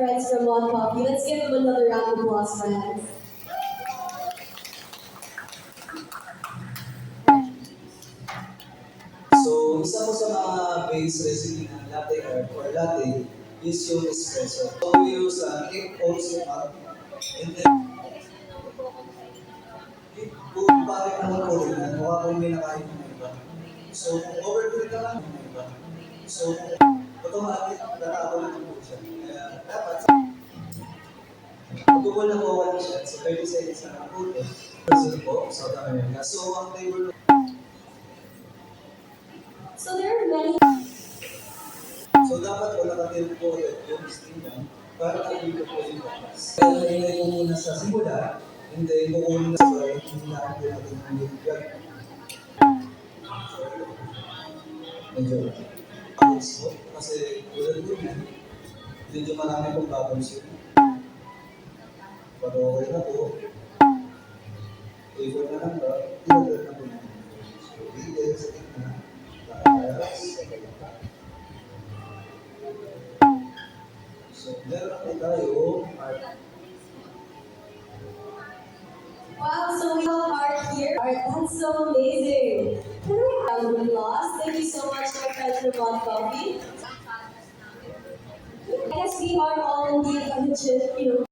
Friends from One Coffee. Let's give them another round of applause, friends. So, isa po sa mga base recipe ng latte art or latte is yung espresso. So, we use egg oats milk and then kung bakit naman po rin yan, mukha kong may nakain ng iba. So, kung overcook ka lang ng iba. So, automatic, natapon na po siya. Kaya, dapat, pagkukul na po 1 shot, so 30 seconds na lang po ito. Brazil po, South America. So, ang flavor So there are many. so, dapat wala ka din po yung steam yan para nakikita po yung batas. Kaya nilagay ko muna sa simula, and then kukunin na sa bahay, hindi na ako natin ang ligat. Medyo bubbles po, kasi tulad ko yan, medyo marami pong bubbles yun. Pero okay na po. Flavor na lang ba, ilagay na po natin. So, dito sa tigna, nakakas, sa kalata. So, meron po tayo art. Wow, so we have art here. Art, that's so amazing. Can we have a applause? Thank you so much, my friends from One Coffee. I guess we are all indeed a legit,